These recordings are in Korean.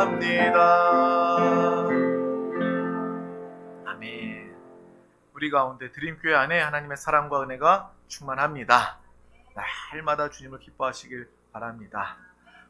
합니다. 아멘. 우리 가운데 드림교회 안에 하나님의 사랑과 은혜가 충만합니다. 날마다 주님을 기뻐하시길 바랍니다.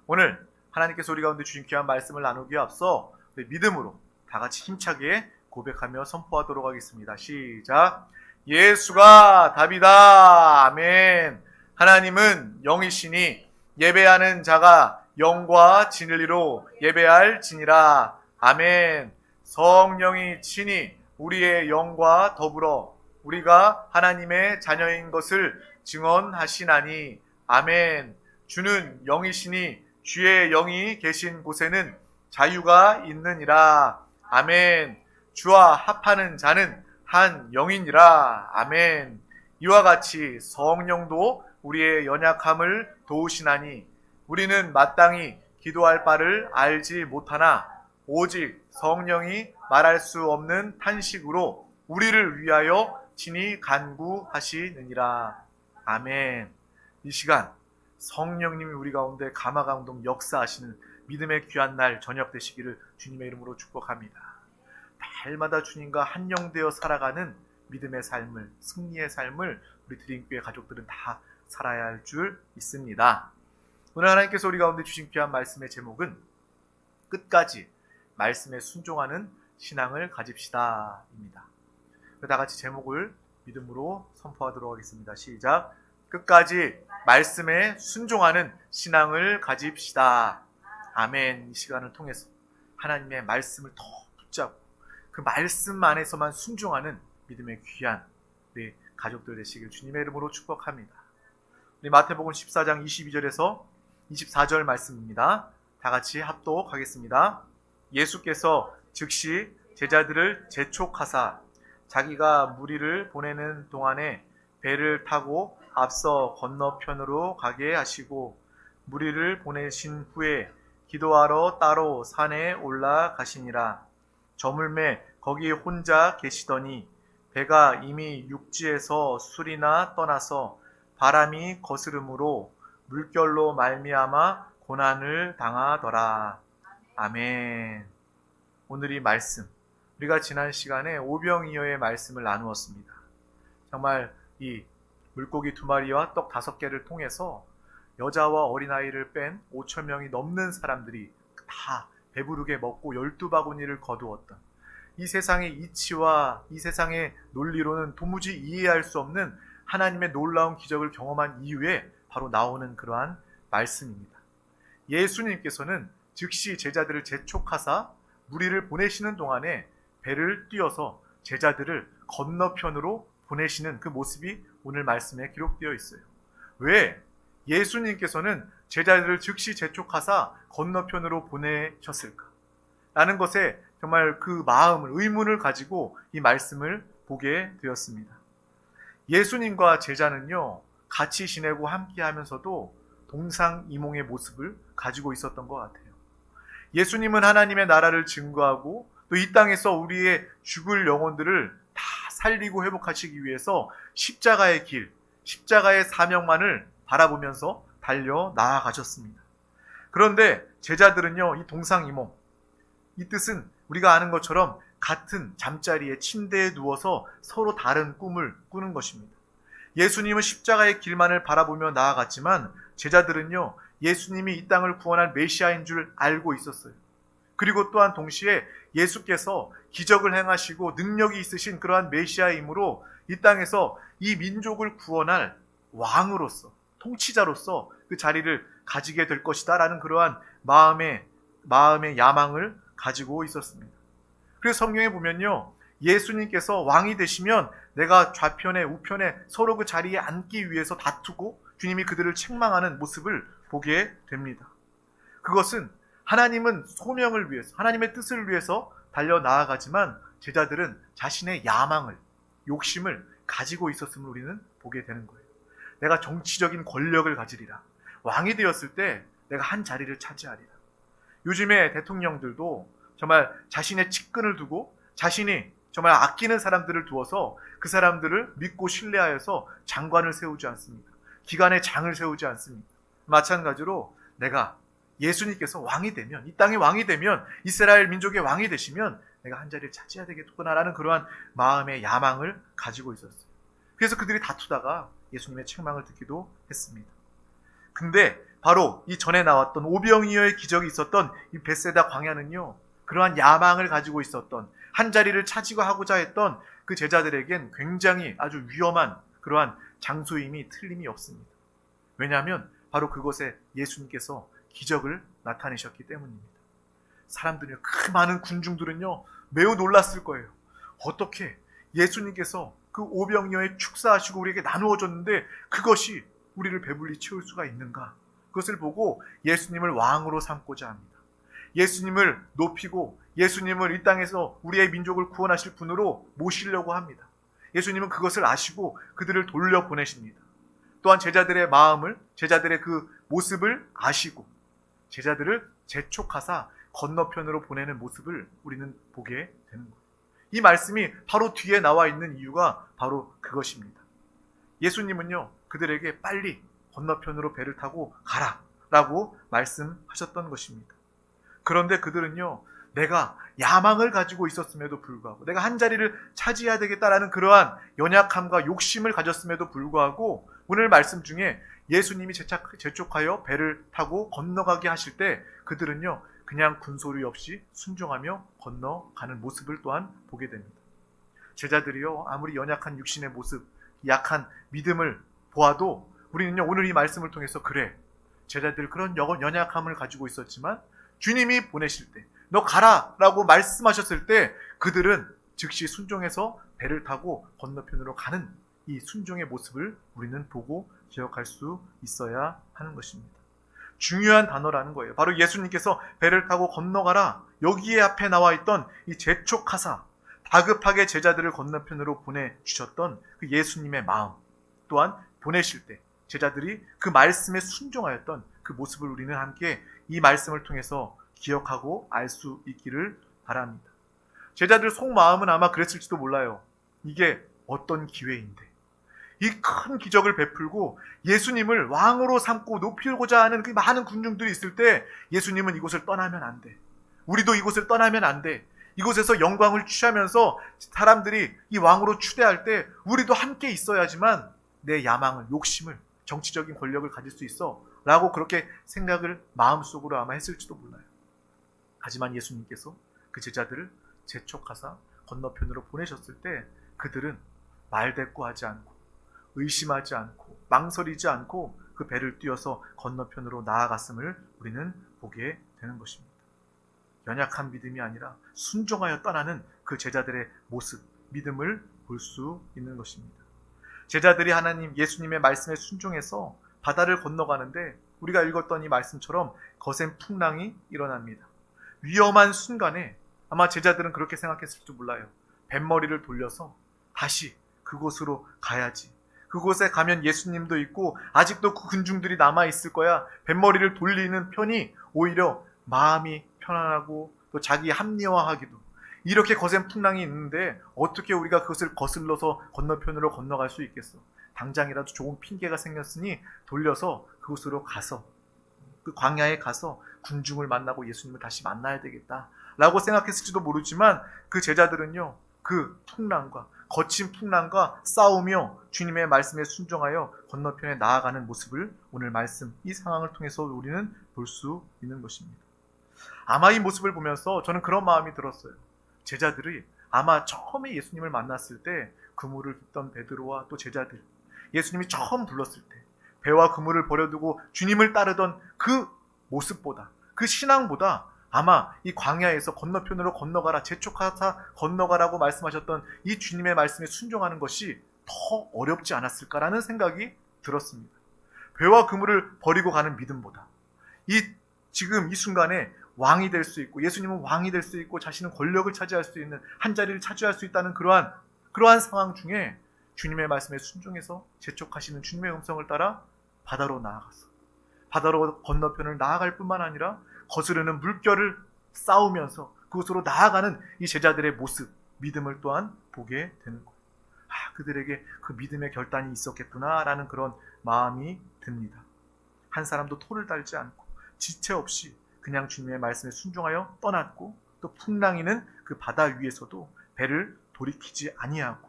오늘 하나님께서 우리 가운데 주신 귀한 말씀을 나누기에 앞서 믿음으로 다 같이 힘차게 고백하며 선포하도록 하겠습니다. 시작. 예수가 답이다. 아멘. 하나님은 영이시니 예배하는 자가 영과 진리로 예배할지니라. 아멘. 성령이 친히 우리의 영과 더불어 우리가 하나님의 자녀인 것을 증언하시나니. 아멘. 주는 영이시니 주의 영이 계신 곳에는 자유가 있느니라. 아멘. 주와 합하는 자는 한 영이니라. 아멘. 이와 같이 성령도 우리의 연약함을 도우시나니 우리는 마땅히 기도할 바를 알지 못하나 오직 성령이 말할 수 없는 탄식으로 우리를 위하여 친히 간구하시느니라. 아멘. 이 시간 성령님이 우리 가운데 감화감동 역사하시는 믿음의 귀한 날 저녁 되시기를 주님의 이름으로 축복합니다. 날마다 주님과 한영되어 살아가는 믿음의 삶을, 승리의 삶을 우리 드림교회 가족들은 다 살아야 할 줄 믿습니다. 오늘 하나님께서 우리 가운데 주신 귀한 말씀의 제목은 끝까지 말씀에 순종하는 신앙을 가집시다 입니다. 다 같이 제목을 믿음으로 선포하도록 하겠습니다. 시작. 끝까지 말씀에 순종하는 신앙을 가집시다. 아멘. 이 시간을 통해서 하나님의 말씀을 더 붙잡고 그 말씀 안에서만 순종하는 믿음의 귀한 우리 가족들 되시길 주님의 이름으로 축복합니다. 우리 마태복음 14장 22절에서 24절 말씀입니다. 다 같이 합독하겠습니다. 예수께서 즉시 제자들을 재촉하사 자기가 무리를 보내는 동안에 배를 타고 앞서 건너편으로 가게 하시고 무리를 보내신 후에 기도하러 따로 산에 올라가시니라. 저물매 거기 혼자 계시더니 배가 이미 육지에서 술이나 떠나서 바람이 거스름으로 물결로 말미암아 고난을 당하더라. 아멘. 오늘 이 말씀, 우리가 지난 시간에 오병이어의 말씀을 나누었습니다. 정말 이 물고기 2마리와 떡 5개를 통해서 여자와 어린아이를 뺀 5,000명이 넘는 사람들이 다 배부르게 먹고 12바구니를 거두었던 이 세상의 이치와 이 세상의 논리로는 도무지 이해할 수 없는 하나님의 놀라운 기적을 경험한 이후에 바로 나오는 그러한 말씀입니다. 예수님께서는 즉시 제자들을 재촉하사 무리를 보내시는 동안에 배를 띄어서 제자들을 건너편으로 보내시는 그 모습이 오늘 말씀에 기록되어 있어요. 왜 예수님께서는 제자들을 즉시 재촉하사 건너편으로 보내셨을까? 라는 것에 정말 그 마음을, 의문을 가지고 이 말씀을 보게 되었습니다. 예수님과 제자는요, 같이 지내고 함께 하면서도 동상이몽의 모습을 가지고 있었던 것 같아요. 예수님은 하나님의 나라를 증거하고 또 이 땅에서 우리의 죽을 영혼들을 다 살리고 회복하시기 위해서 십자가의 길, 십자가의 사명만을 바라보면서 달려 나아가셨습니다. 그런데 제자들은요, 이 동상이몽, 이 뜻은 우리가 아는 것처럼 같은 잠자리에 침대에 누워서 서로 다른 꿈을 꾸는 것입니다. 예수님은 십자가의 길만을 바라보며 나아갔지만 제자들은요, 예수님이 이 땅을 구원할 메시아인 줄 알고 있었어요. 그리고 또한 동시에 예수께서 기적을 행하시고 능력이 있으신 그러한 메시아이므로 이 땅에서 이 민족을 구원할 왕으로서, 통치자로서 그 자리를 가지게 될 것이다 라는 그러한 마음의 야망을 가지고 있었습니다. 그래서 성경에 보면요, 예수님께서 왕이 되시면 내가 좌편에 우편에 서로 그 자리에 앉기 위해서 다투고 주님이 그들을 책망하는 모습을 보게 됩니다. 그것은 하나님은 소명을 위해서, 하나님의 뜻을 위해서 달려 나아가지만 제자들은 자신의 야망을, 욕심을 가지고 있었음을 우리는 보게 되는 거예요. 내가 정치적인 권력을 가지리라. 왕이 되었을 때 내가 한 자리를 차지하리라. 요즘에 대통령들도 정말 자신의 측근을 두고 자신이 정말 아끼는 사람들을 두어서 그 사람들을 믿고 신뢰하여서 장관을 세우지 않습니다. 기관의 장을 세우지 않습니다. 마찬가지로 내가 예수님께서 왕이 되면, 이 땅의 왕이 되면, 이스라엘 민족의 왕이 되시면 내가 한 자리를 차지해야 되겠구나라는 그러한 마음의 야망을 가지고 있었어요. 그래서 그들이 다투다가 예수님의 책망을 듣기도 했습니다. 근데 바로 이 전에 나왔던 오병이어의 기적이 있었던 이 벳세다 광야는요, 그러한 야망을 가지고 있었던, 한 자리를 차지하고자 했던 그 제자들에겐 굉장히 아주 위험한 그러한 장소임이 틀림이 없습니다. 왜냐하면 바로 그곳에 예수님께서 기적을 나타내셨기 때문입니다. 사람들이, 그 많은 군중들은요 매우 놀랐을 거예요. 어떻게 예수님께서 그 오병이어에 축사하시고 우리에게 나누어 줬는데 그것이 우리를 배불리 채울 수가 있는가? 그것을 보고 예수님을 왕으로 삼고자 합니다. 예수님을 높이고 예수님을 이 땅에서 우리의 민족을 구원하실 분으로 모시려고 합니다. 예수님은 그것을 아시고 그들을 돌려보내십니다. 또한 제자들의 마음을, 제자들의 그 모습을 아시고 제자들을 재촉하사 건너편으로 보내는 모습을 우리는 보게 되는 거예요. 이 말씀이 바로 뒤에 나와 있는 이유가 바로 그것입니다. 예수님은요 그들에게 빨리 건너편으로 배를 타고 가라 라고 말씀하셨던 것입니다. 그런데 그들은요, 내가 야망을 가지고 있었음에도 불구하고, 내가 한 자리를 차지해야 되겠다라는 그러한 연약함과 욕심을 가졌음에도 불구하고 오늘 말씀 중에 예수님이 재촉하여 배를 타고 건너가게 하실 때 그들은요 그냥 군소리 없이 순종하며 건너가는 모습을 또한 보게 됩니다. 제자들이요 아무리 연약한 육신의 모습, 약한 믿음을 보아도 우리는요 오늘 이 말씀을 통해서, 그래, 제자들 그런 연약함을 가지고 있었지만 주님이 보내실 때, 너 가라 라고 말씀하셨을 때 그들은 즉시 순종해서 배를 타고 건너편으로 가는 이 순종의 모습을 우리는 보고 기억할 수 있어야 하는 것입니다. 중요한 단어라는 거예요. 바로 예수님께서 배를 타고 건너가라, 여기에 앞에 나와 있던 이 재촉하사 다급하게 제자들을 건너편으로 보내주셨던 그 예수님의 마음, 또한 보내실 때 제자들이 그 말씀에 순종하였던 그 모습을 우리는 함께 이 말씀을 통해서 기억하고 알 수 있기를 바랍니다. 제자들 속마음은 아마 그랬을지도 몰라요. 이게 어떤 기회인데, 이 큰 기적을 베풀고 예수님을 왕으로 삼고 높이고자 하는 그 많은 군중들이 있을 때 예수님은 이곳을 떠나면 안 돼. 우리도 이곳을 떠나면 안 돼. 이곳에서 영광을 취하면서 사람들이 이 왕으로 추대할 때 우리도 함께 있어야지만 내 야망을, 욕심을, 정치적인 권력을 가질 수 있어 라고 그렇게 생각을 마음속으로 아마 했을지도 몰라요. 하지만 예수님께서 그 제자들을 재촉하사 건너편으로 보내셨을 때 그들은 말대꾸하지 않고 의심하지 않고 망설이지 않고 그 배를 띄워서 건너편으로 나아갔음을 우리는 보게 되는 것입니다. 연약한 믿음이 아니라 순종하여 떠나는 그 제자들의 모습, 믿음을 볼 수 있는 것입니다. 제자들이 하나님 예수님의 말씀에 순종해서 바다를 건너가는데 우리가 읽었던 이 말씀처럼 거센 풍랑이 일어납니다. 위험한 순간에 아마 제자들은 그렇게 생각했을지 몰라요. 뱃머리를 돌려서 다시 그곳으로 가야지. 그곳에 가면 예수님도 있고 아직도 그 군중들이 남아있을 거야. 뱃머리를 돌리는 편이 오히려 마음이 편안하고 또 자기 합리화하기도. 이렇게 거센 풍랑이 있는데 어떻게 우리가 그것을 거슬러서 건너편으로 건너갈 수 있겠어. 당장이라도 좋은 핑계가 생겼으니 돌려서 그곳으로 가서, 그 광야에 가서 군중을 만나고 예수님을 다시 만나야 되겠다 라고 생각했을지도 모르지만 그 제자들은요 그 풍랑과, 거친 풍랑과 싸우며 주님의 말씀에 순종하여 건너편에 나아가는 모습을 오늘 말씀, 이 상황을 통해서 우리는 볼 수 있는 것입니다. 아마 이 모습을 보면서 저는 그런 마음이 들었어요. 제자들이 아마 처음에 예수님을 만났을 때 그물을 깃던 베드로와 또 제자들, 예수님이 처음 불렀을 때 배와 그물을 버려두고 주님을 따르던 그 모습보다, 그 신앙보다 아마 이 광야에서 건너편으로 건너가라, 재촉하사 건너가라고 말씀하셨던 이 주님의 말씀에 순종하는 것이 더 어렵지 않았을까라는 생각이 들었습니다. 배와 그물을 버리고 가는 믿음보다 지금 이 순간에 왕이 될 수 있고, 예수님은 왕이 될 수 있고 자신은 권력을 차지할 수 있는, 한 자리를 차지할 수 있다는 그러한 상황 중에 주님의 말씀에 순종해서 재촉하시는 주님의 음성을 따라 바다로 나아가서 바다로 건너편을 나아갈 뿐만 아니라 거스르는 물결을 싸우면서 그곳으로 나아가는 이 제자들의 모습, 믿음을 또한 보게 되는 거예요. 그들에게 그 믿음의 결단이 있었겠구나라는 그런 마음이 듭니다. 한 사람도 토를 달지 않고 지체 없이 그냥 주님의 말씀에 순종하여 떠났고, 또 풍랑이는 그 바다 위에서도 배를 돌이키지 아니하고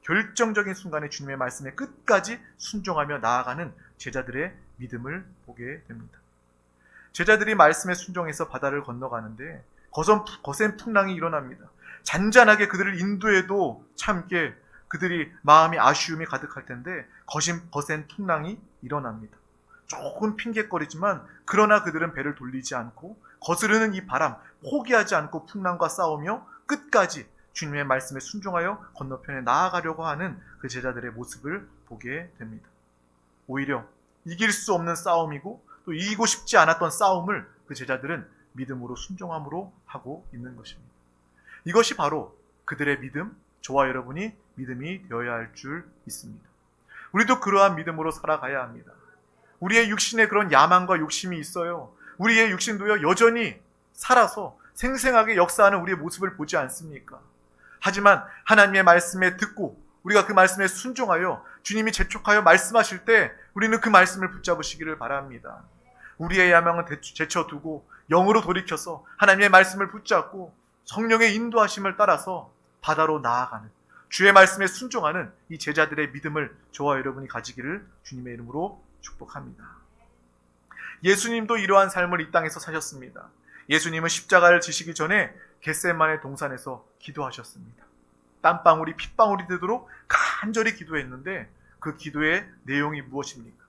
결정적인 순간에 주님의 말씀에 끝까지 순종하며 나아가는 제자들의 믿음을 보게 됩니다. 제자들이 말씀에 순종해서 바다를 건너가는데 거센 풍랑이 일어납니다. 잔잔하게 그들을 인도해도 참게 그들이 마음이 아쉬움이 가득할 텐데 거센 풍랑이 일어납니다. 조금 핑계거리지만 그러나 그들은 배를 돌리지 않고 거스르는 이 바람 포기하지 않고 풍랑과 싸우며 끝까지 주님의 말씀에 순종하여 건너편에 나아가려고 하는 그 제자들의 모습을 보게 됩니다. 오히려 이길 수 없는 싸움이고 또 이기고 싶지 않았던 싸움을 그 제자들은 믿음으로 순종함으로 하고 있는 것입니다. 이것이 바로 그들의 믿음, 저와 여러분이 믿음이 되어야 할 줄 믿습니다. 우리도 그러한 믿음으로 살아가야 합니다. 우리의 육신에 그런 야망과 욕심이 있어요. 우리의 육신도요, 여전히 살아서 생생하게 역사하는 우리의 모습을 보지 않습니까? 하지만 하나님의 말씀에 듣고 우리가 그 말씀에 순종하여 주님이 재촉하여 말씀하실 때 우리는 그 말씀을 붙잡으시기를 바랍니다. 우리의 야망은 제쳐두고 영으로 돌이켜서 하나님의 말씀을 붙잡고 성령의 인도하심을 따라서 바다로 나아가는, 주의 말씀에 순종하는 이 제자들의 믿음을 저와 여러분이 가지기를 주님의 이름으로 축복합니다. 예수님도 이러한 삶을 이 땅에서 사셨습니다. 예수님은 십자가를 지시기 전에 겟세마네 동산에서 기도하셨습니다. 땀방울이 핏방울이 되도록 간절히 기도했는데 그 기도의 내용이 무엇입니까?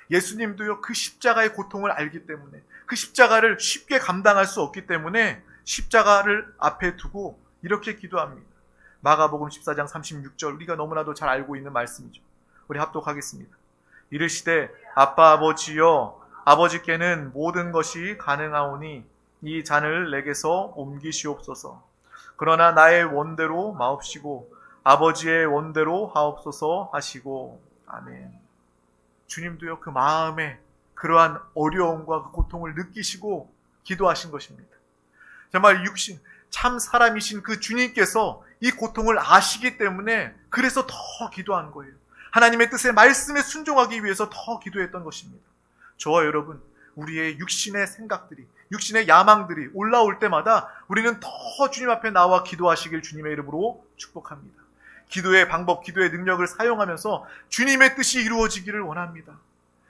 예수님도요, 그 십자가의 고통을 알기 때문에, 그 십자가를 쉽게 감당할 수 없기 때문에 십자가를 앞에 두고 이렇게 기도합니다. 마가복음 14장 36절, 우리가 너무나도 잘 알고 있는 말씀이죠. 우리 합독하겠습니다. 이르시되 아빠 아버지여, 아버지께는 모든 것이 가능하오니 이 잔을 내게서 옮기시옵소서. 그러나 나의 원대로 마옵시고 아버지의 원대로 하옵소서 하시고. 아멘. 주님도요, 그 마음에 그러한 어려움과 그 고통을 느끼시고 기도하신 것입니다. 정말 육신, 참 사람이신 그 주님께서 이 고통을 아시기 때문에 그래서 더 기도한 거예요. 하나님의 뜻에 말씀에 순종하기 위해서 더 기도했던 것입니다. 저와 여러분, 우리의 육신의 생각들이, 육신의 야망들이 올라올 때마다 우리는 더 주님 앞에 나와 기도하시길 주님의 이름으로 축복합니다. 기도의 방법, 기도의 능력을 사용하면서 주님의 뜻이 이루어지기를 원합니다.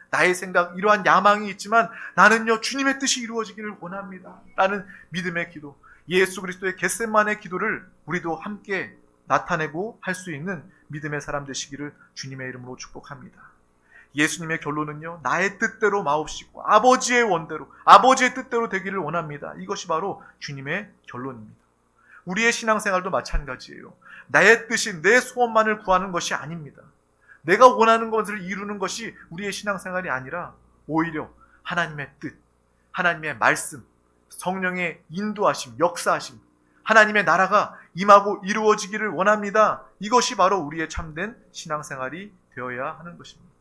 나의 생각, 이러한 야망이 있지만 나는요, 주님의 뜻이 이루어지기를 원합니다. 라는 믿음의 기도, 예수 그리스도의 겟세마네 기도를 우리도 함께 나타내고 할 수 있는 믿음의 사람 되시기를 주님의 이름으로 축복합니다. 예수님의 결론은요, 나의 뜻대로 마옵시고 아버지의 원대로, 아버지의 뜻대로 되기를 원합니다. 이것이 바로 주님의 결론입니다. 우리의 신앙생활도 마찬가지예요. 나의 뜻이, 내 소원만을 구하는 것이 아닙니다. 내가 원하는 것을 이루는 것이 우리의 신앙생활이 아니라 오히려 하나님의 뜻, 하나님의 말씀, 성령의 인도하심, 역사하심, 하나님의 나라가 임하고 이루어지기를 원합니다. 이것이 바로 우리의 참된 신앙생활이 되어야 하는 것입니다.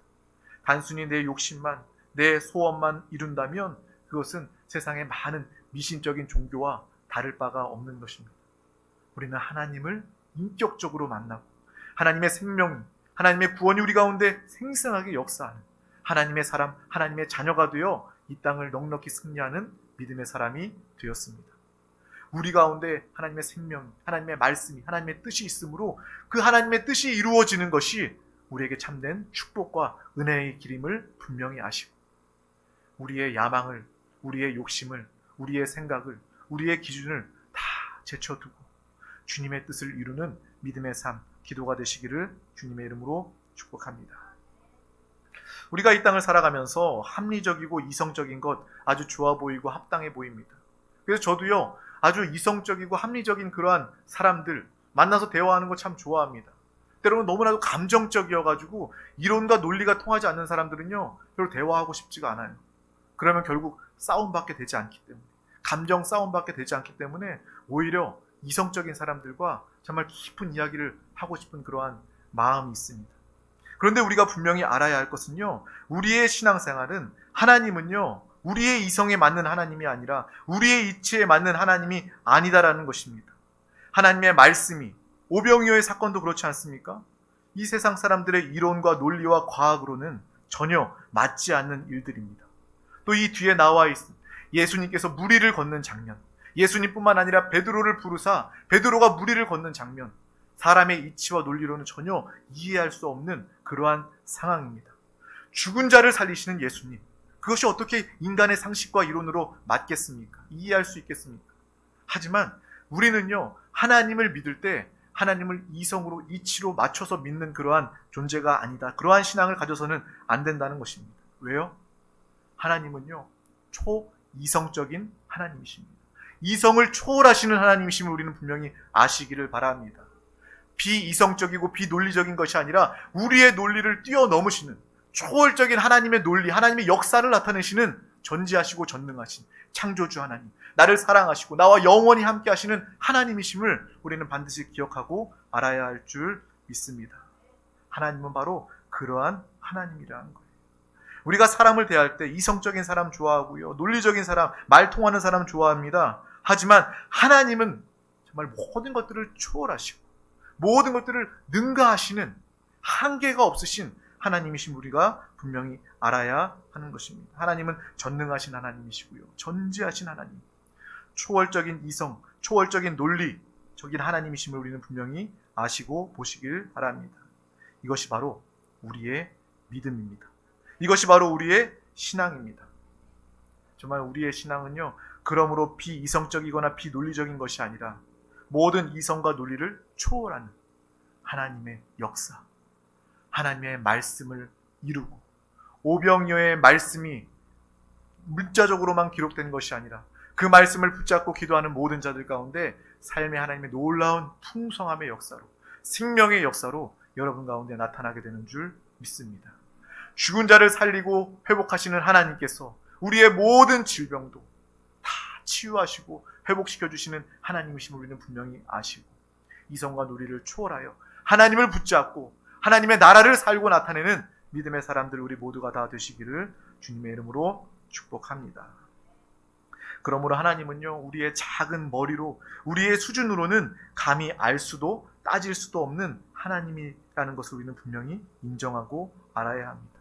단순히 내 욕심만, 내 소원만 이룬다면 그것은 세상의 많은 미신적인 종교와 다를 바가 없는 것입니다. 우리는 하나님을 인격적으로 만나고 하나님의 생명이, 하나님의 구원이 우리 가운데 생생하게 역사하는 하나님의 사람, 하나님의 자녀가 되어 이 땅을 넉넉히 승리하는 믿음의 사람이 되었습니다. 우리 가운데 하나님의 생명, 하나님의 말씀이, 하나님의 뜻이 있으므로 그 하나님의 뜻이 이루어지는 것이 우리에게 참된 축복과 은혜의 길임을 분명히 아시고, 우리의 야망을, 우리의 욕심을, 우리의 생각을, 우리의 기준을 다 제쳐두고 주님의 뜻을 이루는 믿음의 삶, 기도가 되시기를 주님의 이름으로 축복합니다. 우리가 이 땅을 살아가면서 합리적이고 이성적인 것 아주 좋아 보이고 합당해 보입니다. 그래서 저도요, 아주 이성적이고 합리적인 그러한 사람들 만나서 대화하는 거 참 좋아합니다. 때로는 너무나도 감정적이어가지고 이론과 논리가 통하지 않는 사람들은요, 별로 대화하고 싶지가 않아요. 그러면 결국 싸움밖에 되지 않기 때문에, 감정 싸움밖에 되지 않기 때문에 오히려 이성적인 사람들과 정말 깊은 이야기를 하고 싶은 그러한 마음이 있습니다. 그런데 우리가 분명히 알아야 할 것은요, 우리의 신앙생활은, 하나님은요, 우리의 이성에 맞는 하나님이 아니라 우리의 이치에 맞는 하나님이 아니다라는 것입니다. 하나님의 말씀이, 오병이어의 사건도 그렇지 않습니까? 이 세상 사람들의 이론과 논리와 과학으로는 전혀 맞지 않는 일들입니다. 또 이 뒤에 나와 있는 예수님께서 무리를 걷는 장면, 예수님뿐만 아니라 베드로를 부르사 베드로가 무리를 걷는 장면, 사람의 이치와 논리로는 전혀 이해할 수 없는 그러한 상황입니다. 죽은 자를 살리시는 예수님, 그것이 어떻게 인간의 상식과 이론으로 맞겠습니까? 이해할 수 있겠습니까? 하지만 우리는요, 하나님을 믿을 때 하나님을 이성으로, 이치로 맞춰서 믿는 그러한 존재가 아니다. 그러한 신앙을 가져서는 안 된다는 것입니다. 왜요? 하나님은요, 초이성적인 하나님이십니다. 이성을 초월하시는 하나님이심을 우리는 분명히 아시기를 바랍니다. 비이성적이고 비논리적인 것이 아니라 우리의 논리를 뛰어넘으시는 초월적인 하나님의 논리, 하나님의 역사를 나타내시는 전지하시고 전능하신 창조주 하나님, 나를 사랑하시고 나와 영원히 함께 하시는 하나님이심을 우리는 반드시 기억하고 알아야 할 줄 믿습니다. 하나님은 바로 그러한 하나님이라는 거예요. 우리가 사람을 대할 때 이성적인 사람 좋아하고요, 논리적인 사람, 말 통하는 사람 좋아합니다. 하지만 하나님은 정말 모든 것들을 초월하시고 모든 것들을 능가하시는, 한계가 없으신 하나님이신 우리가 분명히 알아야 하는 것입니다. 하나님은 전능하신 하나님이시고요, 전지하신 하나님, 초월적인 이성, 초월적인 논리적인 하나님이심을 우리는 분명히 아시고 보시길 바랍니다. 이것이 바로 우리의 믿음입니다. 이것이 바로 우리의 신앙입니다. 정말 우리의 신앙은요, 그러므로 비이성적이거나 비논리적인 것이 아니라 모든 이성과 논리를 초월하는 하나님의 역사, 하나님의 말씀을 이루고, 오병이어의 말씀이 문자적으로만 기록된 것이 아니라 그 말씀을 붙잡고 기도하는 모든 자들 가운데 삶의 하나님의 놀라운 풍성함의 역사로, 생명의 역사로 여러분 가운데 나타나게 되는 줄 믿습니다. 죽은 자를 살리고 회복하시는 하나님께서 우리의 모든 질병도 다 치유하시고 회복시켜 주시는 하나님이심을 우리는 분명히 아시고, 이성과 논리를 초월하여 하나님을 붙잡고 하나님의 나라를 살고 나타내는 믿음의 사람들 우리 모두가 다 되시기를 주님의 이름으로 축복합니다. 그러므로 하나님은요, 우리의 작은 머리로, 우리의 수준으로는 감히 알 수도 따질 수도 없는 하나님이라는 것을 우리는 분명히 인정하고 알아야 합니다.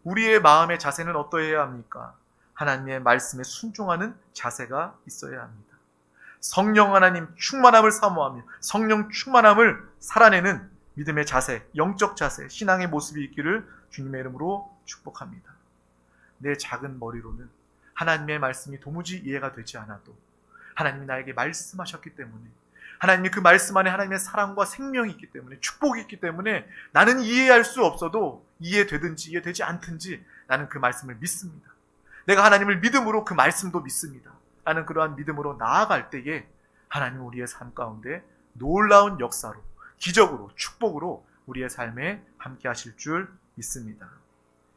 우리의 마음의 자세는 어떠해야 합니까? 하나님의 말씀에 순종하는 자세가 있어야 합니다. 성령 하나님 충만함을 사모하며 성령 충만함을 살아내는 믿음의 자세, 영적 자세, 신앙의 모습이 있기를 주님의 이름으로 축복합니다. 내 작은 머리로는 하나님의 말씀이 도무지 이해가 되지 않아도 하나님이 나에게 말씀하셨기 때문에, 하나님이 그 말씀 안에 하나님의 사랑과 생명이 있기 때문에, 축복이 있기 때문에 나는 이해할 수 없어도 이해되든지 이해되지 않든지 나는 그 말씀을 믿습니다. 내가 하나님을 믿음으로 그 말씀도 믿습니다. 나는 그러한 믿음으로 나아갈 때에 하나님은 우리의 삶 가운데 놀라운 역사로, 기적으로, 축복으로 우리의 삶에 함께 하실 줄 믿습니다.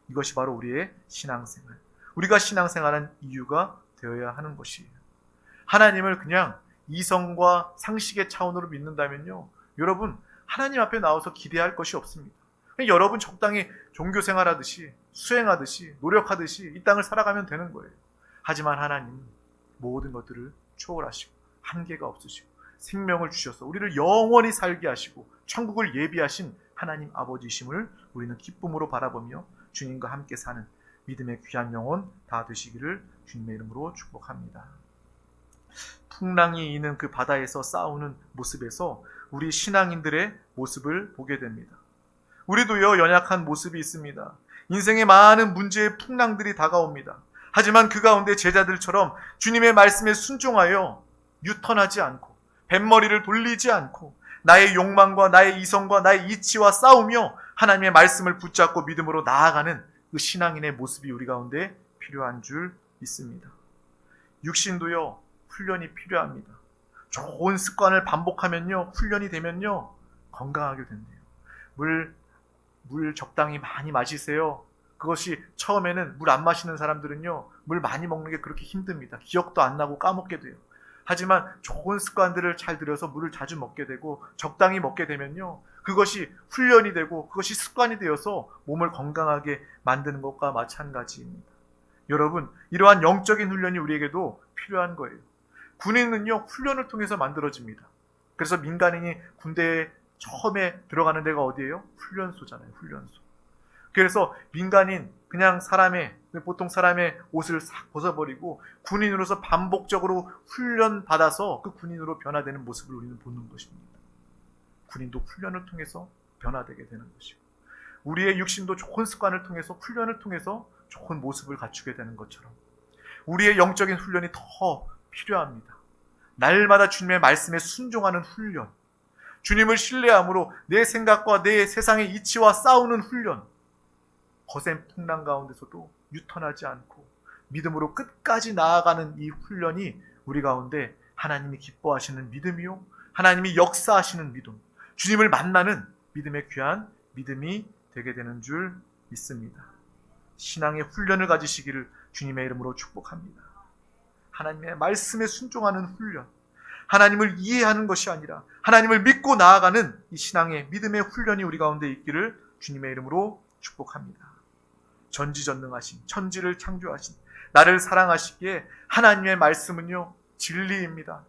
이것이 바로 우리의 신앙생활, 우리가 신앙생활한 이유가 되어야 하는 것이에요. 하나님을 그냥 이성과 상식의 차원으로 믿는다면요, 여러분 하나님 앞에 나와서 기대할 것이 없습니다. 여러분 적당히 종교생활하듯이, 수행하듯이, 노력하듯이 이 땅을 살아가면 되는 거예요. 하지만 하나님은 모든 것들을 초월하시고 한계가 없으시고 생명을 주셔서 우리를 영원히 살게 하시고 천국을 예비하신 하나님 아버지심을 우리는 기쁨으로 바라보며 주님과 함께 사는 믿음의 귀한 영혼 다 되시기를 주님의 이름으로 축복합니다. 풍랑이 이는 그 바다에서 싸우는 모습에서 우리 신앙인들의 모습을 보게 됩니다. 우리도요, 연약한 모습이 있습니다. 인생에 많은 문제의 풍랑들이 다가옵니다. 하지만 그 가운데 제자들처럼 주님의 말씀에 순종하여 유턴하지 않고 뱃머리를 돌리지 않고 나의 욕망과 나의 이성과 나의 이치와 싸우며 하나님의 말씀을 붙잡고 믿음으로 나아가는 그 신앙인의 모습이 우리 가운데 필요한 줄 믿습니다. 육신도요, 훈련이 필요합니다. 좋은 습관을 반복하면요, 훈련이 되면요, 건강하게 된대요. 물 적당히 많이 마시세요. 그것이 처음에는 물 안 마시는 사람들은요, 물 많이 먹는 게 그렇게 힘듭니다. 기억도 안 나고 까먹게 돼요. 하지만 좋은 습관들을 잘 들여서 물을 자주 먹게 되고 적당히 먹게 되면요, 그것이 훈련이 되고 그것이 습관이 되어서 몸을 건강하게 만드는 것과 마찬가지입니다. 여러분, 이러한 영적인 훈련이 우리에게도 필요한 거예요. 군인은요, 훈련을 통해서 만들어집니다. 그래서 민간인이 군대에 처음에 들어가는 데가 어디예요? 훈련소잖아요. 훈련소. 그래서 민간인 그냥 보통 사람의 옷을 싹 벗어버리고 군인으로서 반복적으로 훈련받아서 그 군인으로 변화되는 모습을 우리는 보는 것입니다. 군인도 훈련을 통해서 변화되게 되는 것이고, 우리의 육신도 좋은 습관을 통해서 훈련을 통해서 좋은 모습을 갖추게 되는 것처럼 우리의 영적인 훈련이 더 필요합니다. 날마다 주님의 말씀에 순종하는 훈련, 주님을 신뢰함으로 내 생각과 내 세상의 이치와 싸우는 훈련, 거센 풍랑 가운데서도 유턴하지 않고 믿음으로 끝까지 나아가는 이 훈련이 우리 가운데 하나님이 기뻐하시는 믿음이요, 하나님이 역사하시는 믿음, 주님을 만나는 믿음의 귀한 믿음이 되게 되는 줄 믿습니다. 신앙의 훈련을 가지시기를 주님의 이름으로 축복합니다. 하나님의 말씀에 순종하는 훈련, 하나님을 이해하는 것이 아니라 하나님을 믿고 나아가는 이 신앙의 믿음의 훈련이 우리 가운데 있기를 주님의 이름으로 축복합니다. 전지전능하신, 천지를 창조하신, 나를 사랑하시기에 하나님의 말씀은요, 진리입니다.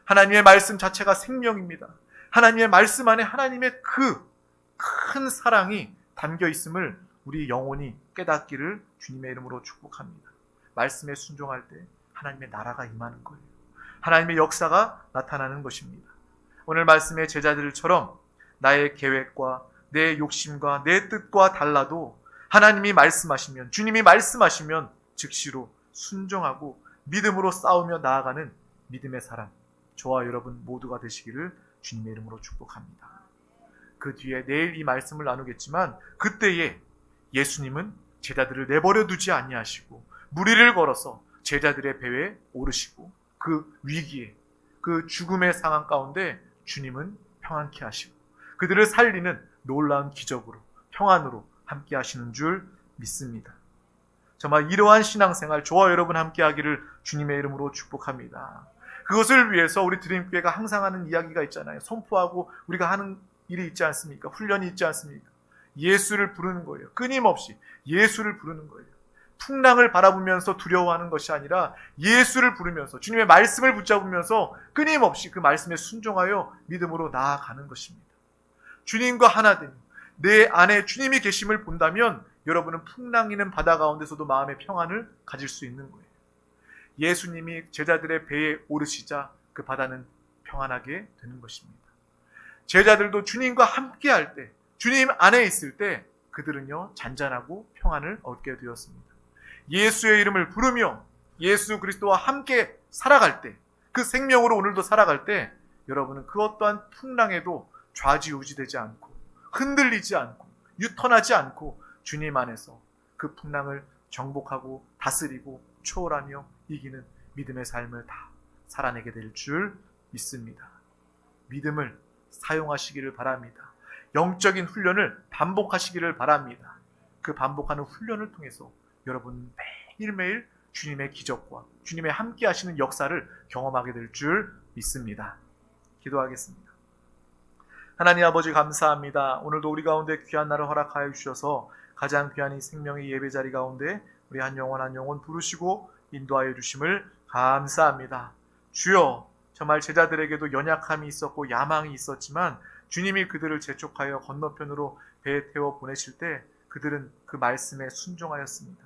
하나님의 말씀 자체가 생명입니다. 하나님의 말씀 안에 하나님의 그 큰 사랑이 담겨 있음을 우리 영혼이 깨닫기를 주님의 이름으로 축복합니다. 말씀에 순종할 때 하나님의 나라가 임하는 거예요. 하나님의 역사가 나타나는 것입니다. 오늘 말씀의 제자들처럼 나의 계획과 내 욕심과 내 뜻과 달라도 하나님이 말씀하시면, 주님이 말씀하시면 즉시로 순종하고 믿음으로 싸우며 나아가는 믿음의 사람, 저와 여러분 모두가 되시기를 주님의 이름으로 축복합니다. 그 뒤에 내일 이 말씀을 나누겠지만, 그때에 예수님은 제자들을 내버려 두지 아니하시고 무리를 걸어서 제자들의 배에 오르시고 그 위기에, 그 죽음의 상황 가운데 주님은 평안케 하시고 그들을 살리는 놀라운 기적으로, 평안으로 함께 하시는 줄 믿습니다. 정말 이러한 신앙생활 저와 여러분 함께 하기를 주님의 이름으로 축복합니다. 그것을 위해서 우리 드림교회가 항상 하는 이야기가 있잖아요. 선포하고 우리가 하는 일이 있지 않습니까? 훈련이 있지 않습니까? 예수를 부르는 거예요. 끊임없이 예수를 부르는 거예요. 풍랑을 바라보면서 두려워하는 것이 아니라 예수를 부르면서 주님의 말씀을 붙잡으면서 끊임없이 그 말씀에 순종하여 믿음으로 나아가는 것입니다. 주님과 하나 되니 내 안에 주님이 계심을 본다면 여러분은 풍랑이는 바다 가운데서도 마음의 평안을 가질 수 있는 거예요. 예수님이 제자들의 배에 오르시자 그 바다는 평안하게 되는 것입니다. 제자들도 주님과 함께 할 때, 주님 안에 있을 때 그들은요 잔잔하고 평안을 얻게 되었습니다. 예수의 이름을 부르며 예수 그리스도와 함께 살아갈 때, 그 생명으로 오늘도 살아갈 때 여러분은 그 어떠한 풍랑에도 좌지우지되지 않고 흔들리지 않고 유턴하지 않고 주님 안에서 그 풍랑을 정복하고 다스리고 초월하며 이기는 믿음의 삶을 다 살아내게 될 줄 믿습니다. 믿음을 사용하시기를 바랍니다. 영적인 훈련을 반복하시기를 바랍니다. 그 반복하는 훈련을 통해서 여러분 매일매일 주님의 기적과 주님의 함께 하시는 역사를 경험하게 될 줄 믿습니다. 기도하겠습니다. 하나님 아버지 감사합니다. 오늘도 우리 가운데 귀한 날을 허락하여 주셔서 가장 귀한 이 생명의 예배자리 가운데 우리 한 영혼 한 영혼 부르시고 인도하여 주심을 감사합니다. 주여, 정말 제자들에게도 연약함이 있었고 야망이 있었지만 주님이 그들을 재촉하여 건너편으로 배에 태워 보내실 때 그들은 그 말씀에 순종하였습니다.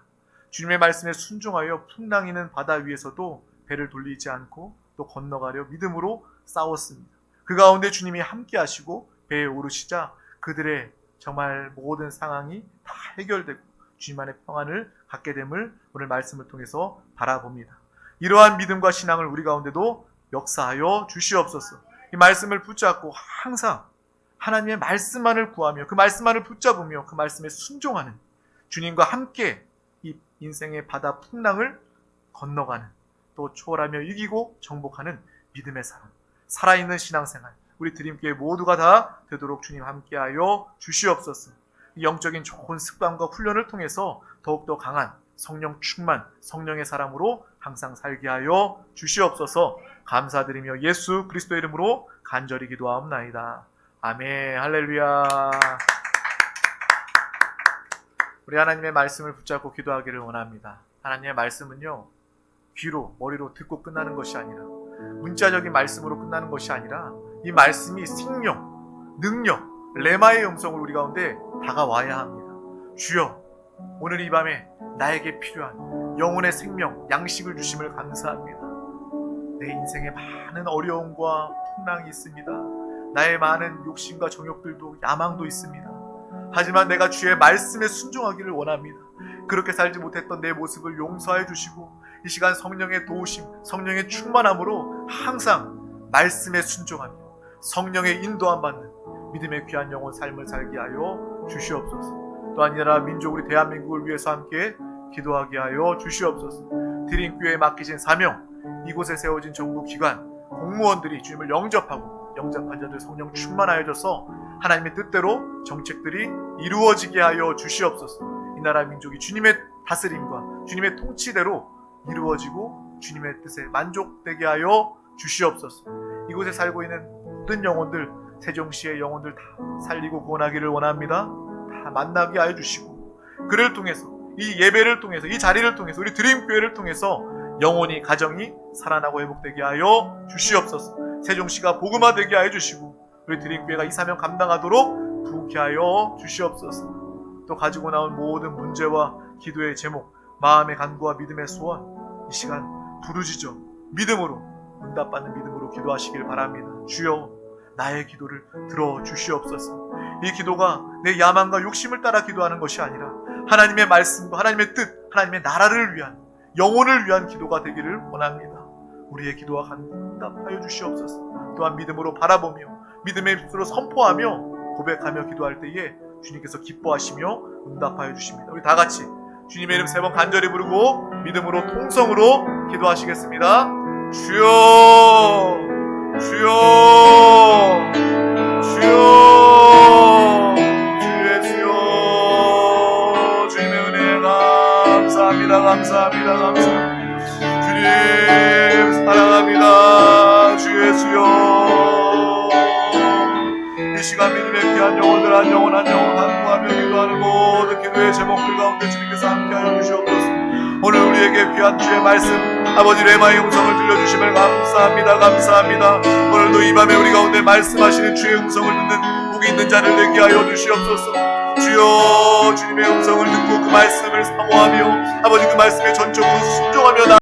주님의 말씀에 순종하여 풍랑이는 바다 위에서도 배를 돌리지 않고 또 건너가려 믿음으로 싸웠습니다. 그 가운데 주님이 함께 하시고 배에 오르시자 그들의 정말 모든 상황이 다 해결되고 주님 안의 평안을 갖게 됨을 오늘 말씀을 통해서 바라봅니다. 이러한 믿음과 신앙을 우리 가운데도 역사하여 주시옵소서. 이 말씀을 붙잡고 항상 하나님의 말씀만을 구하며 그 말씀만을 붙잡으며 그 말씀에 순종하는, 주님과 함께 이 인생의 바다 풍랑을 건너가는, 또 초월하며 이기고 정복하는 믿음의 사람, 살아있는 신앙생활 우리 드림교회 모두가 다 되도록 주님 함께하여 주시옵소서. 영적인 좋은 습관과 훈련을 통해서 더욱더 강한 성령 충만, 성령의 사람으로 항상 살게 하여 주시옵소서. 감사드리며 예수 그리스도의 이름으로 간절히 기도하옵나이다. 아멘. 할렐루야. 우리 하나님의 말씀을 붙잡고 기도하기를 원합니다. 하나님의 말씀은요, 귀로 머리로 듣고 끝나는 것이 아니라, 문자적인 말씀으로 끝나는 것이 아니라 이 말씀이 생명, 능력, 레마의 음성을 우리 가운데 다가와야 합니다. 주여, 오늘 이 밤에 나에게 필요한 영혼의 생명, 양식을 주심을 감사합니다. 내 인생에 많은 어려움과 풍랑이 있습니다. 나의 많은 욕심과 정욕들도 야망도 있습니다. 하지만 내가 주의 말씀에 순종하기를 원합니다. 그렇게 살지 못했던 내 모습을 용서해 주시고 이 시간 성령의 도우심, 성령의 충만함으로 항상 말씀에 순종하며 성령의 인도함 받는 믿음의 귀한 영혼 삶을 살게 하여 주시옵소서. 또한 이 나라 민족 우리 대한민국을 위해서 함께 기도하게 하여 주시옵소서. 드림교회에 맡기신 사명, 이곳에 세워진 정부 기관, 공무원들이 주님을 영접한 자들 성령 충만하여 줘서 하나님의 뜻대로 정책들이 이루어지게 하여 주시옵소서. 이 나라 민족이 주님의 다스림과 주님의 통치대로 이루어지고 주님의 뜻에 만족되게 하여 주시옵소서. 이곳에 살고 있는 모든 영혼들, 세종시의 영혼들 다 살리고 구원하기를 원합니다. 다 만나게 하여 주시고 그를 통해서, 이 예배를 통해서, 이 자리를 통해서, 우리 드림교회를 통해서 영혼이, 가정이 살아나고 회복되게 하여 주시옵소서. 세종시가 복음화되게 하여 주시고 우리 드림교회가 이 사명 감당하도록 부흥케 하여 주시옵소서. 또 가지고 나온 모든 문제와 기도의 제목, 마음의 간구와 믿음의 소원, 이 시간 부르짖어 믿음으로, 응답받는 믿음으로 기도하시길 바랍니다. 주여, 나의 기도를 들어주시옵소서. 이 기도가 내 야망과 욕심을 따라 기도하는 것이 아니라 하나님의 말씀과 하나님의 뜻, 하나님의 나라를 위한, 영혼을 위한 기도가 되기를 원합니다. 우리의 기도와 간구 응답하여 주시옵소서. 또한 믿음으로 바라보며 믿음의 입술로 선포하며 고백하며 기도할 때에 주님께서 기뻐하시며 응답하여 주십니다. 우리 다 같이 주님의 이름 3번 간절히 부르고 믿음으로 통성으로 기도하시겠습니다. 주여, 주여, 주여, 주의 주여, 주님의 은혜 감사합니다, 감사합니다, 감사합니다. 주님 사랑합니다. 주의 주여, 이 시간 믿음의 귀한 영혼들 한 영혼 한 영혼 간구하며 기도하는 모든 기도의 제목들 가운데 주님께서 함께하여 주시옵소서. 오늘 우리에게 귀한 주의 말씀, 아버지 레마의 음성을 들려주심을 감사합니다, 감사합니다. 오늘도 이 밤에 우리 가운데 말씀하시는 주의 음성을 듣는 복이 있는 자를 되게 하여 주시옵소서. 주여, 주님의 음성을 듣고 그 말씀을 사모하며 아버지 그 말씀에 전적으로 순종하며